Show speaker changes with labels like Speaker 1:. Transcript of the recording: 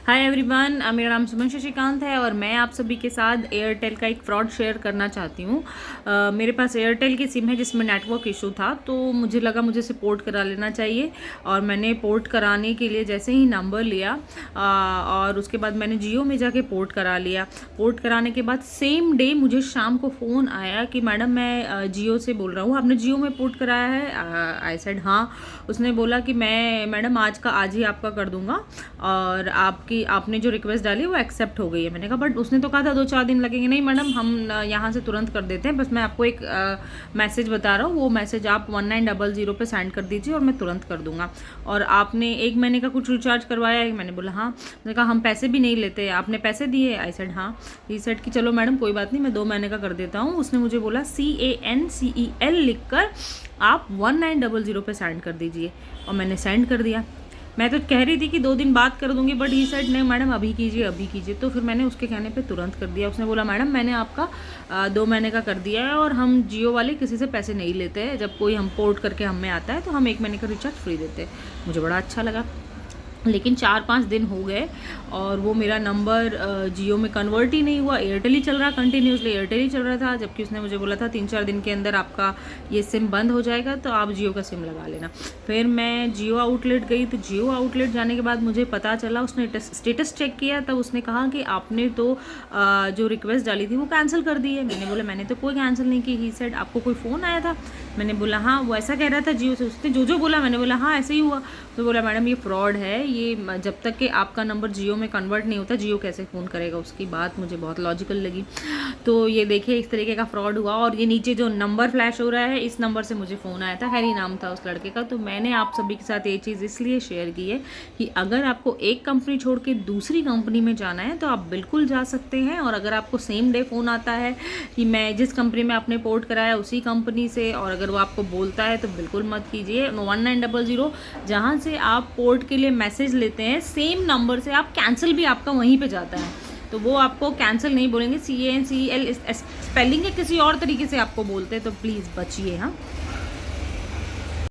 Speaker 1: Hi everyone, मेरा नाम सुमन शशिकांत है और मैं आप सभी के साथ एयरटेल का एक फ्रॉड शेयर करना चाहती हूँ। मेरे पास एयरटेल की सिम है जिसमें नेटवर्क इशू था, तो मुझे लगा मुझे इसे पोर्ट करा लेना चाहिए। और मैंने पोर्ट कराने के लिए जैसे ही नंबर लिया और उसके बाद मैंने जियो में जाके पोर्ट करा लिया। पोर्ट कराने के बाद सेम डे मुझे शाम को फ़ोन आया कि मैडम मैं जियो से बोल रहा हूँ, आपने जियो में पोर्ट कराया है? आई सेड हाँ। उसने बोला कि मैं मैडम आज ही आपका कर दूँगा और आपने जो रिक्वेस्ट डाली वो एक्सेप्ट हो गई है। मैंने कहा बट उसने तो कहा था 2-4 दिन लगेंगे। नहीं मैडम, हम यहाँ से तुरंत कर देते हैं, बस मैं आपको एक मैसेज बता रहा हूँ, वो मैसेज आप 1900 पे सेंड कर दीजिए और मैं तुरंत कर दूंगा। और आपने 1 महीने का कुछ रिचार्ज करवाया है? मैंने बोला हाँ। मैंने कहा हम पैसे भी नहीं लेते, आपने पैसे दिए? आई सेड हाँ। ही सेड कि चलो मैडम कोई बात नहीं, मैं 2 महीने का कर देता हूँ। उसने मुझे बोला CANCEL लिख कर आप 1900 पे सेंड कर दीजिए और मैंने सेंड कर दिया। मैं तो कह रही थी कि 2 दिन बाद कर दूंगी, बट ही सेड नहीं मैडम अभी कीजिए। तो फिर मैंने उसके कहने पे तुरंत कर दिया। उसने बोला मैडम मैंने आपका 2 महीने का कर दिया है और हम जियो वाले किसी से पैसे नहीं लेते हैं, जब कोई हम पोर्ट करके हमें आता है तो हम 1 महीने का रिचार्ज फ्री देते हैं। मुझे बड़ा अच्छा लगा। लेकिन 4-5 दिन हो गए और वो मेरा नंबर जियो में कन्वर्ट ही नहीं हुआ। एयरटेल ही चल रहा, कंटिन्यूसली एयरटेल ही चल रहा था, जबकि उसने मुझे बोला था 3-4 दिन के अंदर आपका ये सिम बंद हो जाएगा तो आप जियो का सिम लगा लेना। फिर मैं जियो आउटलेट गई, तो जियो आउटलेट जाने के बाद मुझे पता चला, उसने स्टेटस चेक किया तब उसने कहा कि आपने तो जो रिक्वेस्ट डाली थी वो कैंसिल कर दी है। मैंने बोला मैंने तो कोई कैंसिल नहीं की। ही सेड आपको कोई फ़ोन आया था? मैंने बोला हाँ। वो ऐसा कह रहा था जियो से, उसने जो बोला मैंने बोला हाँ ऐसे ही हुआ। तो बोला मैडम ये फ्रॉड है, ये जब तक कि आपका नंबर जियो में कन्वर्ट नहीं होता जियो कैसे फ़ोन करेगा। उसकी बात मुझे बहुत लॉजिकल लगी। तो ये देखिए इस तरीके का फ्रॉड हुआ। और ये नीचे जो नंबर फ्लैश हो रहा है, इस नंबर से मुझे फ़ोन आया था, हैरी नाम था उस लड़के का। तो मैंने आप सभी के साथ ये चीज़ इसलिए शेयर की है कि अगर आपको एक कंपनी छोड़ के दूसरी कंपनी में जाना है तो आप बिल्कुल जा सकते हैं। और अगर आपको सेम डे फ़ोन आता है कि मैं जिस कंपनी में आपने पोर्ट कराया उसी कंपनी से, और अगर वो आपको बोलता है तो बिल्कुल मत कीजिए। 1900 जहाँ से आप पोर्ट के लिए मैसेज लेते हैं, सेम नंबर से आप कैंसिल भी आपका वहीं पे जाता है, तो वो आपको कैंसिल नहीं बोलेंगे, CANCEL स्पेलिंग है किसी और तरीके से आपको बोलते हैं, तो प्लीज़ बचिए। हाँ।